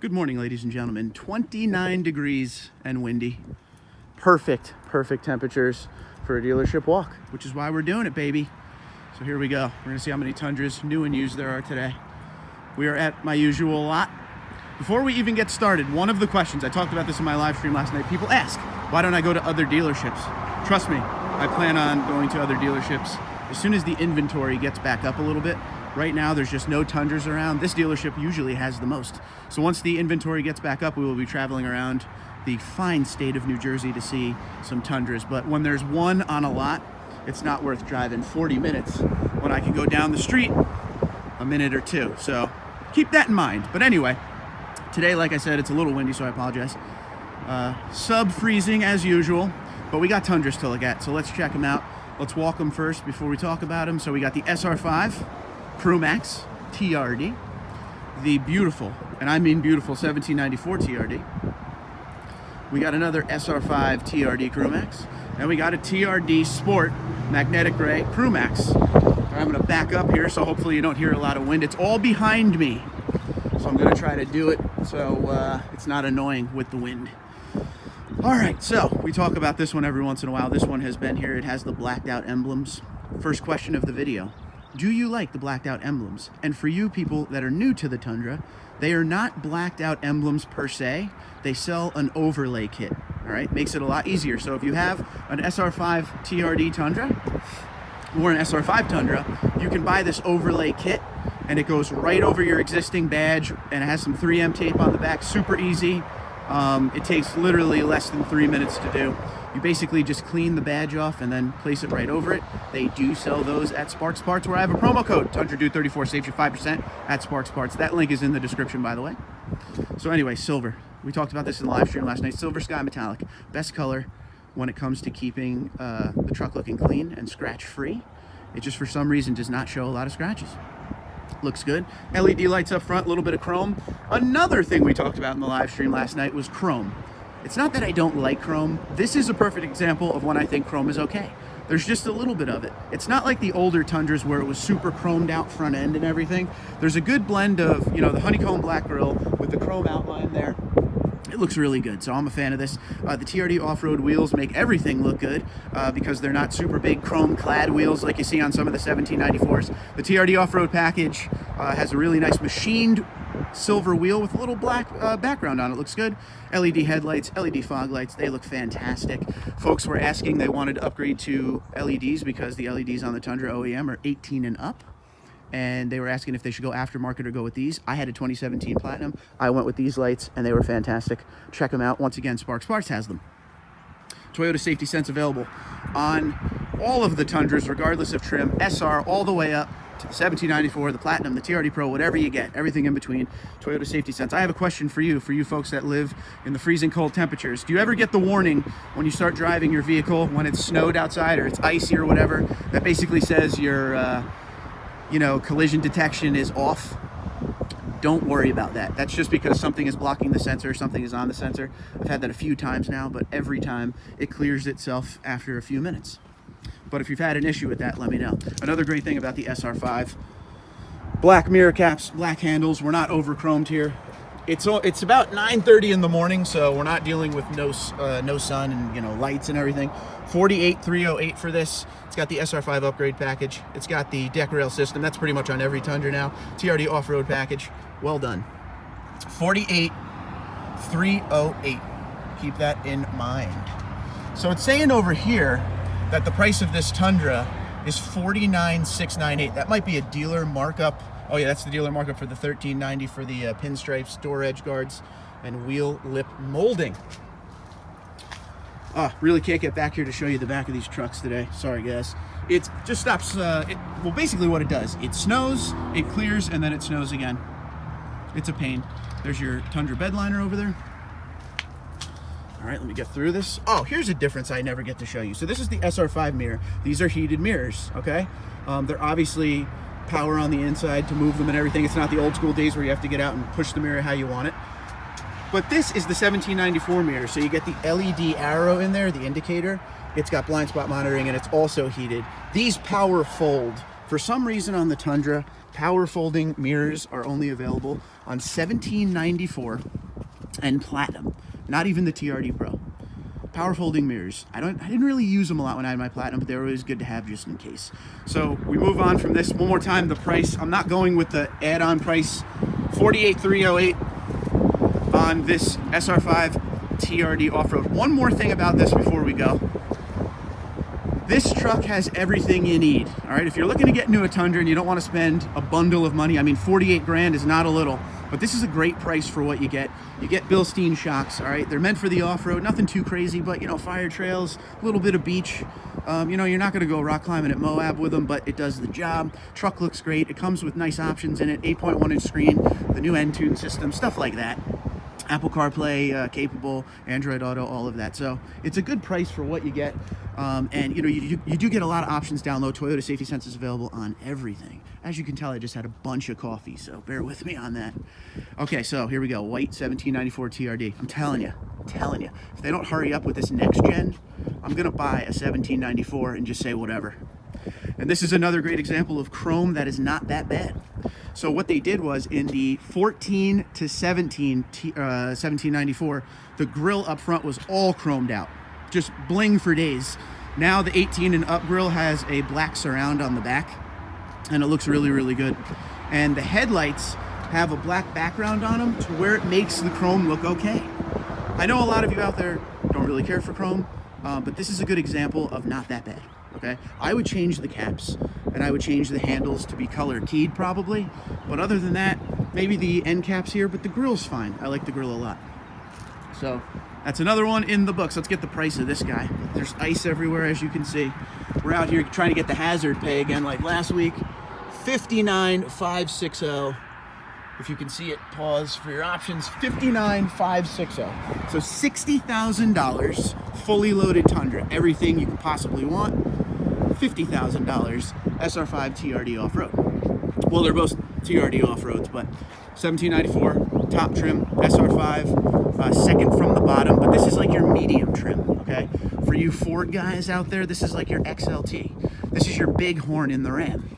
Good morning, ladies and gentlemen. 29 degrees and windy. Perfect temperatures for a dealership walk, which is why we're doing it, baby. So here we go. We're gonna see how many Tundras, new and used, there are today. We are at my usual lot. Before we even get started, one of the questions, I talked about this in my live stream last night, people ask, why don't I go to other dealerships? Trust me, I plan on going to other dealerships as soon as the inventory gets back up a little bit. Right now, there's just no Tundras around. This dealership usually has the most. So once the inventory gets back up, we will be traveling around the fine state of New Jersey to see some Tundras. But when there's one on a lot, it's not worth driving 40 minutes when I can go down the street a minute or two. So keep that in mind. But anyway, today, like I said, it's a little windy, so I apologize. Sub-freezing as usual, but we got Tundras to look at. So let's check them out. Let's walk them first before we talk about them. So we got the SR5 Crew Max TRD, the beautiful, and I mean beautiful, 1794 TRD. We got another SR5 TRD Crew Max, and we got a TRD Sport Magnetic Gray Crew Max. I'm going to back up here, so hopefully you don't hear a lot of wind. It's all behind me, so I'm going to try to do it so it's not annoying with the wind. All right, so we talk about this one every once in a while. This one has been here. It has the blacked out emblems. First question of the video. Do you like the blacked out emblems? And for you people that are new to the Tundra, they are not blacked out emblems per se. They sell an overlay kit, all right? Makes it a lot easier. So if you have an SR5 TRD Tundra or an SR5 Tundra, you can buy this overlay kit and it goes right over your existing badge and it has some 3M tape on the back, super easy. It takes literally less than 3 minutes to do. You basically just clean the badge off and then place it right over it. They do sell those at Sparks Parts, where I have a promo code, TundraDude34, saves you 5% at Sparks Parts. That link is in the description, by the way. So anyway, silver. We talked about this in the live stream last night. Silver Sky Metallic, best color when it comes to keeping the truck looking clean and scratch free. It just for some reason does not show a lot of scratches. Looks good. LED lights up front, a little bit of chrome. Another thing we talked about in the live stream last night was chrome. It's not that I don't like chrome. This is a perfect example of when I think chrome is okay. There's just a little bit of it. It's not like the older Tundras where it was super chromed out front end and everything. There's a good blend of, you know, the honeycomb black grille with the chrome outline there. It looks really good, so I'm a fan of this. The TRD off-road wheels make everything look good because they're not super big chrome clad wheels like you see on some of the 1794s. The TRD off-road package has a really nice machined silver wheel with a little black background on it. Looks good. LED headlights, LED fog lights, they look fantastic. Folks were asking, they wanted to upgrade to LEDs because the LEDs on the Tundra OEM are 18 and up. And they were asking if they should go aftermarket or go with these. I had a 2017 Platinum. I went with these lights and they were fantastic. Check them out. Once again, Sparks Parts has them. Toyota Safety Sense available on all of the Tundras, regardless of trim. SR all the way up to the 1794, the Platinum, the TRD Pro, whatever you get, everything in between. Toyota Safety Sense. I have a question for you folks that live in the freezing cold temperatures. Do you ever get the warning when you start driving your vehicle when it's snowed outside or it's icy or whatever, that basically says your collision detection is off? Don't worry about that. That's just because something is blocking the sensor, something is on the sensor. I've had that a few times now, but every time it clears itself after a few minutes. But if you've had an issue with that, let me know. Another great thing about the SR5, black mirror caps, black handles. We're not over chromed here. It's about 9:30 in the morning, so we're not dealing with no sun and lights and everything. 48,308 for this. It's got the SR5 upgrade package. It's got the deck rail system. That's pretty much on every Tundra now. TRD off-road package. Well done. 48,308. Keep that in mind. So it's saying over here that the price of this Tundra is $49,698. That might be a dealer markup. Oh yeah, that's the dealer markup for the $13.90 for the pinstripes, door edge guards, and wheel lip molding. Really can't get back here to show you the back of these trucks today. Sorry guys. It just stops, well basically what it does, it snows, it clears, and then it snows again. It's a pain. There's your Tundra bed liner over there. All right, let me get through this. Oh, here's a difference I never get to show you. So this is the SR5 mirror. These are heated mirrors, okay? They're obviously power on the inside to move them and everything. It's not the old school days where you have to get out and push the mirror how you want it. But this is the 1794 mirror, so you get the LED arrow in there, the indicator. It's got blind spot monitoring and it's also heated. These power fold. For some reason on the Tundra, power folding mirrors are only available on 1794 and Platinum, not even the TRD Pro. Power folding mirrors. I didn't really use them a lot when I had my Platinum, but they're always good to have just in case. So we move on from this. One more time, the price. I'm not going with the add-on price, $48,308 on this SR5 TRD off-road. One more thing about this before we go. This truck has everything you need. All right, if you're looking to get into a Tundra and you don't want to spend a bundle of money, I mean, 48 grand is not a little, but this is a great price for what you get. You get Bilstein shocks, all right? They're meant for the off-road, nothing too crazy, but, you know, fire trails, a little bit of beach. You know, you're not gonna go rock climbing at Moab with them, but it does the job. Truck looks great. It comes with nice options in it, 8.1-inch screen, the new N-Tune system, stuff like that. Apple CarPlay capable, Android Auto, all of that. So it's a good price for what you get. And you know, you do get a lot of options down low. Toyota safety sensors available on everything. As you can tell, I just had a bunch of coffee, so bear with me on that. Okay, so here we go. White 1794 TRD. I'm telling you, if they don't hurry up with this next gen, I'm gonna buy a 1794 and just say whatever. And this is another great example of chrome that is not that bad. So what they did was in the 14 to 1794, the grille up front was all chromed out, just bling for days. Now the 18 and up grille has a black surround on the back, and it looks really, really good. And the headlights have a black background on them to where it makes the chrome look okay. I know a lot of you out there don't really care for chrome, but this is a good example of not that bad. Okay, I would change the caps and I would change the handles to be color keyed probably, but other than that, maybe the end caps here, but the grille's fine. I like the grill a lot. So that's another one in the books. Let's get the price of this guy. There's ice everywhere, as you can see. We're out here trying to get the hazard pay again like last week. 59,560. If you can see it, pause for your options. 59,560. So $60,000 fully loaded Tundra, everything you could possibly want. $50,000 SR5 TRD off-road. Well, they're both TRD off-roads, but 1794 top trim SR5, second from the bottom, but this is like your medium trim. Okay, for you Ford guys out there, this is like your XLT. This is your big horn in the Ram.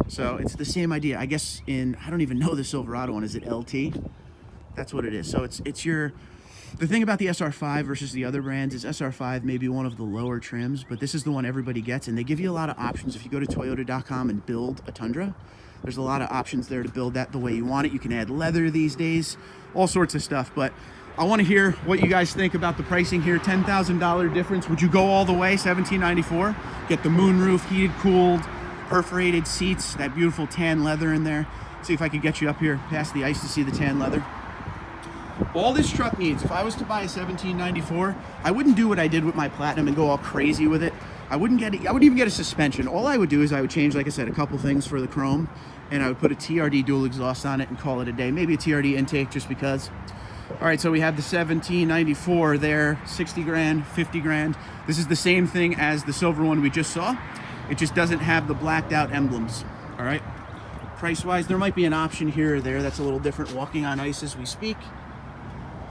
So it's the same idea. I guess I don't even know the Silverado one. Is it LT? That's what it is. So it's your, the thing about the SR5 versus the other brands is SR5 may be one of the lower trims, but this is the one everybody gets, and they give you a lot of options. If you go to Toyota.com and build a Tundra, there's a lot of options there to build that the way you want it. You can add leather these days, all sorts of stuff. But I want to hear what you guys think about the pricing here. $10,000 difference. Would you go all the way? 1794. Get the moonroof, heated, cooled, perforated seats, that beautiful tan leather in there. See if I could get you up here past the ice to see the tan leather. All this truck needs, if I was to buy a 1794, I wouldn't do what I did with my Platinum and go all crazy with it. I wouldn't even get a suspension. All I would do is I would change, like I said, a couple things for the chrome, and I would put a TRD dual exhaust on it and call it a day. Maybe a TRD intake just because. All right, so we have the 1794 there, 60 grand, 50 grand. This is the same thing as the silver one we just saw. It just doesn't have the blacked out emblems. All right, price-wise, there might be an option here or there that's a little different, walking on ice as we speak.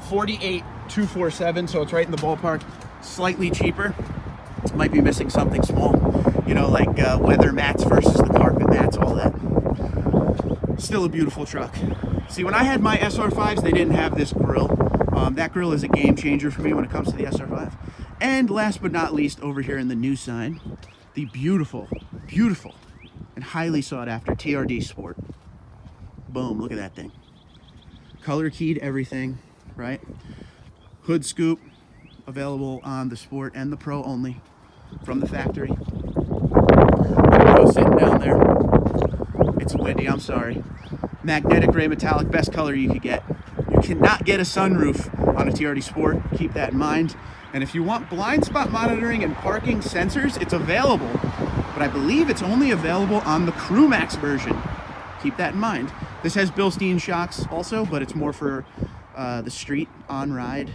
48,247, so it's right in the ballpark. Slightly cheaper. Might be missing something small, you know, like weather mats versus the carpet mats, all that. Still a beautiful truck. See, when I had my SR5s, they didn't have this grille. That grille is a game changer for me when it comes to the SR5. And last but not least, over here in the new side, the beautiful, beautiful, and highly sought after TRD Sport. Boom, look at that thing. Color keyed everything, right? Hood scoop, available on the Sport and the Pro only from the factory. Pro sitting down there. It's windy, I'm sorry. Magnetic gray metallic, best color you could get. You cannot get a sunroof on a TRD Sport, keep that in mind. And if you want blind spot monitoring and parking sensors, it's available, but I believe it's only available on the CrewMax version. Keep that in mind. This has Bilstein shocks also, but it's more for the street on-road,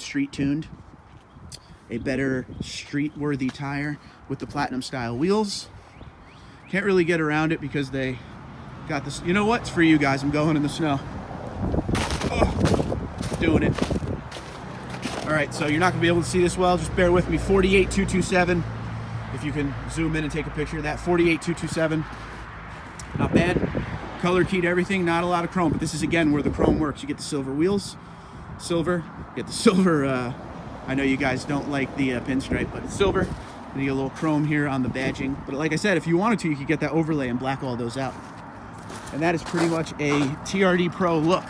street tuned. A better street-worthy tire with the Platinum style wheels. Can't really get around it because they got this. You know what? It's for you guys. I'm going in the snow. Oh, doing it. All right, so you're not gonna be able to see this well. Just bear with me. 48,227. If you can zoom in and take a picture of that. 48,227. Not bad. Color keyed everything, not a lot of chrome, but this is again where the chrome works. You get the silver wheels, silver, get the silver, I know you guys don't like the pinstripe, but it's silver. And you get a little chrome here on the badging. But like I said, if you wanted to, you could get that overlay and black all those out. And that is pretty much a TRD Pro look.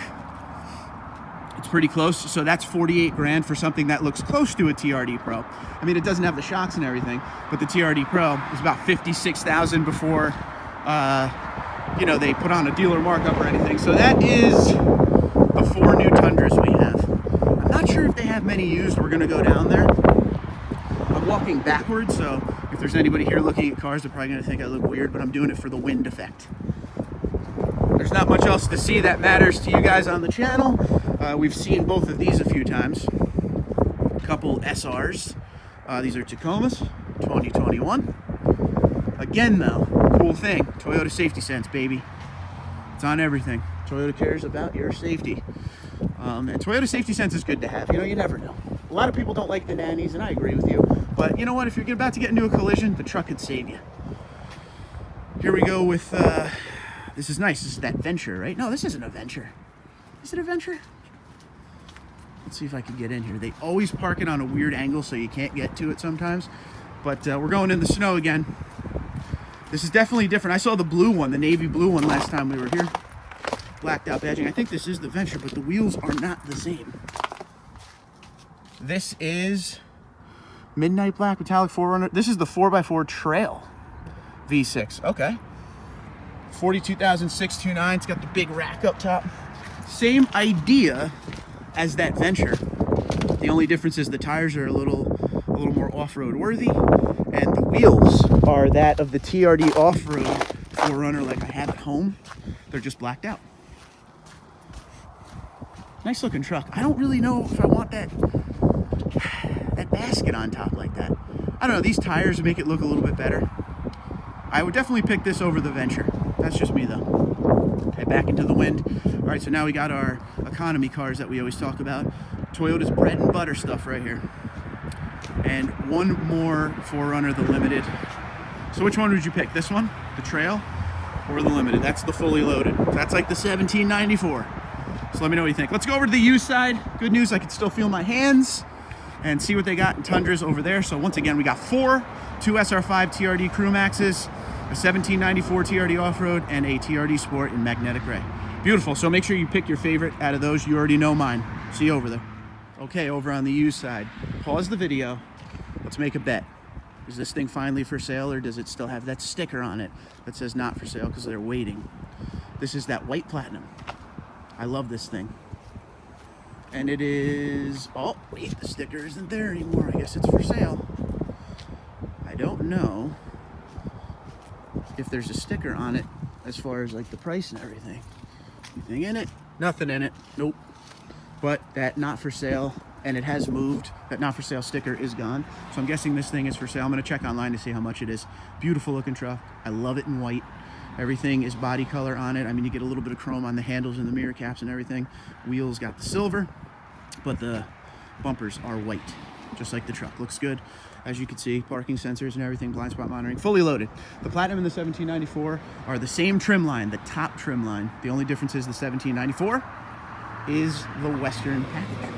It's pretty close, so that's 48 grand for something that looks close to a TRD Pro. I mean, it doesn't have the shocks and everything, but the TRD Pro is about 56,000 before, you know, they put on a dealer markup or anything. So that is the 4 new Tundras we have. I'm not sure if they have many used. We're gonna go down there. I'm walking backwards, so if there's anybody here looking at cars, they're probably gonna think I look weird, but I'm doing it for the wind effect. There's not much else to see that matters to you guys on the channel. We've seen both of these a few times. A couple SRs. These are Tacomas, 2021. Again though, cool thing, Toyota Safety Sense, baby. It's on everything. Toyota cares about your safety. And Toyota Safety Sense is good to have. You know, you never know. A lot of people don't like the nannies, and I agree with you. But you know what? If you're about to get into a collision, the truck could save you. Here we go with, this is nice. This is that Venture, right? No, this isn't a Venture. Is it a Venture? Let's see if I can get in here. They always park it on a weird angle, so you can't get to it sometimes. But we're going in the snow again. This is definitely different. I saw the blue one, the navy blue one last time we were here. Blacked out badging. I think this is the Venture, but the wheels are not the same. This is Midnight Black Metallic 4Runner. This is the 4x4 Trail V6. Okay. 42,629. It's got the big rack up top. Same idea as that Venture. The only difference is the tires are a little more off-road worthy, and the wheels are that of the TRD off-road 4Runner like I have at home. They're just blacked out. Nice looking truck. I don't really know if I want that basket on top like that. I don't know, these tires make it look a little bit better. I would definitely pick this over the Venture. That's just me though. Okay, back into the wind. All right, so now we got our economy cars that we always talk about. Toyota's bread and butter stuff right here. And one more 4Runner, the Limited. So which one would you pick? This one, the Trail, or the Limited? That's the fully loaded. That's like the 1794. So let me know what you think. Let's go over to the used side. Good news, I can still feel my hands and see what they got in Tundras over there. So once again, we got 4, 2 SR5 TRD Crew Maxes, a 1794 TRD Off-Road, and a TRD Sport in magnetic gray. Beautiful. So make sure you pick your favorite out of those. You already know mine. See you over there. Okay, over on the used side. Pause the video. Let's make a bet. Is this thing finally for sale, or does it still have that sticker on it that says not for sale because they're waiting? This is that white platinum. I love this thing. And it is, oh wait, the sticker isn't there anymore. I guess it's for sale. I don't know if there's a sticker on it as far as like the price and everything. Anything in it? Nothing in it. Nope. But that not for sale, and it has moved, that not for sale sticker is gone. So I'm guessing this thing is for sale. I'm gonna check online to see how much it is. Beautiful looking truck. I love it in white. Everything is body color on it. I mean, you get a little bit of chrome on the handles and the mirror caps and everything. Wheels got the silver, but the bumpers are white, just like the truck. Looks good. As you can see, parking sensors and everything, blind spot monitoring, fully loaded. The Platinum and the 1794 are the same trim line, the top trim line. The only difference is the 1794 is the Western package.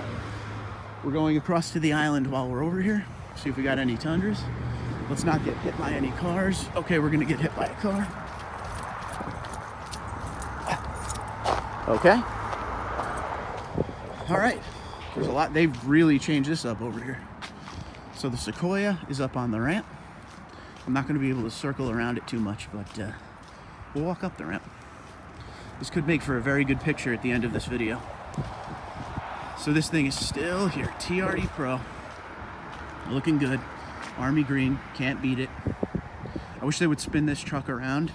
We're going across to the island while we're over here. See if we got any Tundras. Let's not get hit by any cars. Okay, we're gonna get hit by a car. Okay. All right. There's a lot. They've really changed this up over here. So the Sequoia is up on the ramp. I'm not going to be able to circle around it too much, but we'll walk up the ramp. This could make for a very good picture at the end of this video. So this thing is still here. TRD Pro. Looking good. Army green. Can't beat it. I wish they would spin this truck around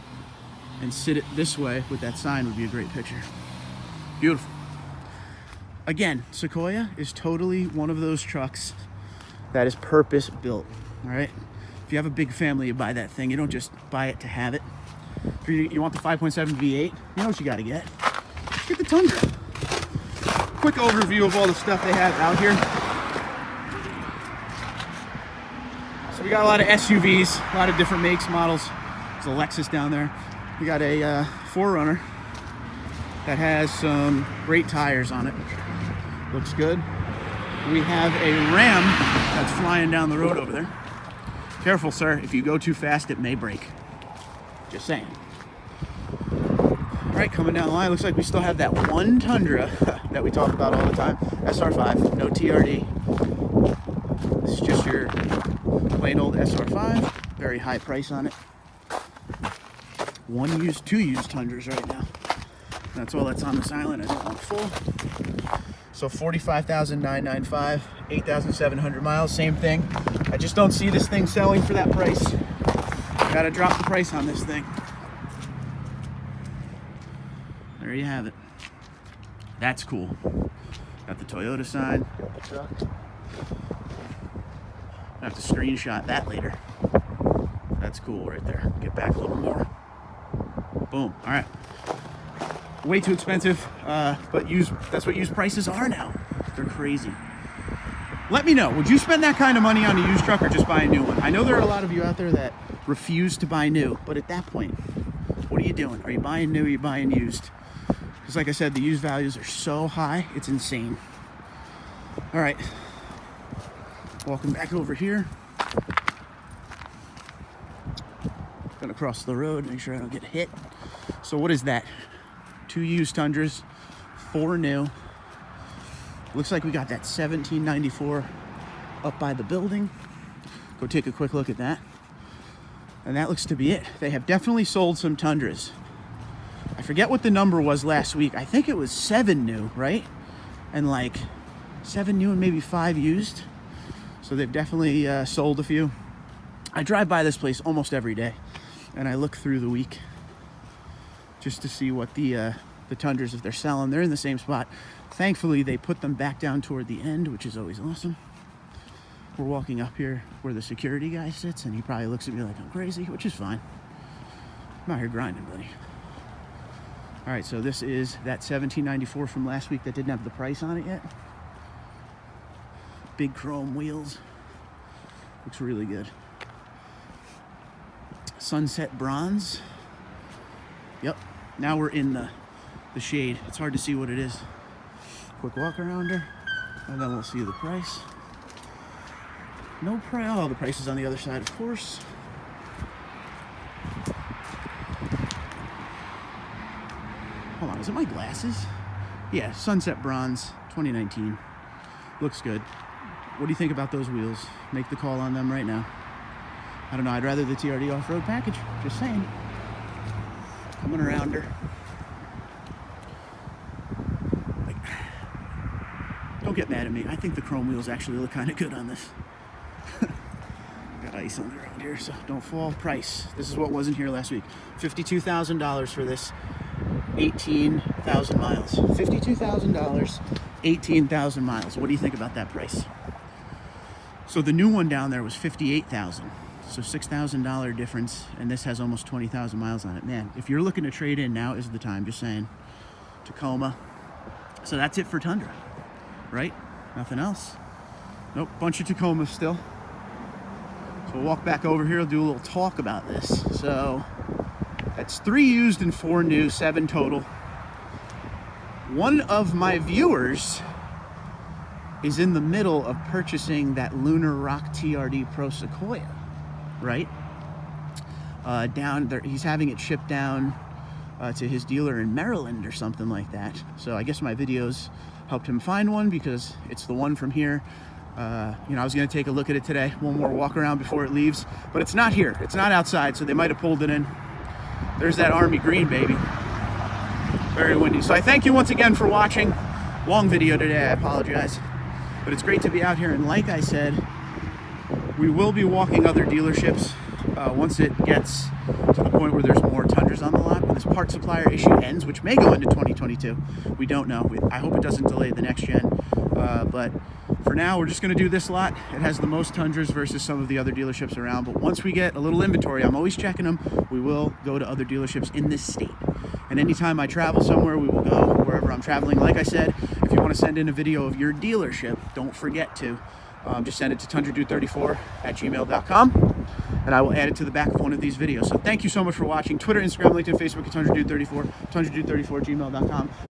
and sit it this way with that sign. Would be a great picture. Beautiful. Again, Sequoia is totally one of those trucks that is purpose built. All right. If you have a big family, you buy that thing. You don't just buy it to have it. If you want the 5.7 V8, you know what you got to get. Get the Tundra. Quick overview of all the stuff they have out here. So we got a lot of SUVs, a lot of different makes, models. There's a Lexus down there. We got a 4Runner that has some great tires on it. Looks good. We have a Ram that's flying down the road over there. Careful, sir. If you go too fast, it may break. Just saying. All right, coming down the line, looks like we still have that one Tundra that we talk about all the time. SR5, no TRD. This is just your plain old SR5. Very high price on it. Two used Tundras right now. That's all that's on this island. I don't want full. So $45,995, 8,700 miles, same thing. I just don't see this thing selling for that price. Gotta drop the price on this thing. There you have it. That's cool. Got the Toyota sign, got the truck. I have to screenshot that later. That's cool right there. Get back a little more. Boom. All right. Way too expensive, but that's what used prices are now. They're crazy. Let me know, would you spend that kind of money on a used truck or just buy a new one? I know there are a lot of you out there that refuse to buy new, but at that point, what are you doing? Are you buying new or are you buying used? Because like I said, the used values are so high, it's insane. All right, walking back over here. Gonna cross the road, make sure I don't get hit. So what is that? 2 used Tundras, 4 new. Looks like we got that 1794 up by the building. Go take a quick look at that. And that looks to be it. They have definitely sold some Tundras. I forget what the number was last week. I think it was 7 new, right? And like 7 new and maybe 5 used. So they've definitely sold a few. I drive by this place almost every day and I look through the week just to see what the Tundras, if they're selling. They're in the same spot. Thankfully, they put them back down toward the end, which is always awesome. We're walking up here where the security guy sits, and he probably looks at me like I'm crazy, which is fine. I'm out here grinding, buddy. All right, so this is that 1794 from last week that didn't have the price on it yet. Big chrome wheels. Looks really good. Sunset bronze. Yep, now we're in the shade. It's hard to see what it is. Quick walk around her, and then we'll see the price. No price. Oh, the price is on the other side, of course. Hold on, is it my glasses? Yeah, Sunset Bronze, 2019. Looks good. What do you think about those wheels? Make the call on them right now. I don't know, I'd rather the TRD off-road package, just saying. Coming around her. Don't get mad at me. I think the chrome wheels actually look kind of good on this. Got ice on the ground here, so don't fall. Price. This is what wasn't here last week. $52,000 for this. 18,000 miles. $52,000, 18,000 miles. What do you think about that price? So the new one down there was $58,000. So $6,000 difference, and this has almost 20,000 miles on it. Man, if you're looking to trade in, now is the time, just saying. Tacoma. So that's it for Tundra, right? Nothing else. Nope, bunch of Tacomas still. So we'll walk back over here, we'll do a little talk about this. So that's 3 used and 4 new, 7 total. One of my viewers is in the middle of purchasing that Lunar Rock TRD Pro Sequoia, right? Down there, he's having it shipped down to his dealer in Maryland or something like that. So I guess my videos helped him find one because it's the one from here. You know, I was gonna take a look at it today, one more walk around before it leaves, but it's not here, it's not outside, so they might have pulled it in. There's that army green, baby. Very windy. So I thank you once again for watching. Long video today, I apologize. But it's great to be out here, and like I said, we will be walking other dealerships once it gets to the point where there's more Tundras on the lot. When this part supplier issue ends, which may go into 2022, we don't know. I hope it doesn't delay the next gen, but for now, we're just going to do this lot. It has the most Tundras versus some of the other dealerships around, but once we get a little inventory, I'm always checking them, we will go to other dealerships in this state. And anytime I travel somewhere, we will go wherever I'm traveling. Like I said, if you want to send in a video of your dealership, don't forget to just send it to tundradude34@gmail.com, and I will add it to the back of one of these videos. So thank you so much for watching. Twitter, Instagram, LinkedIn, Facebook, it's TundraDude34, TundraDude34 gmail.com.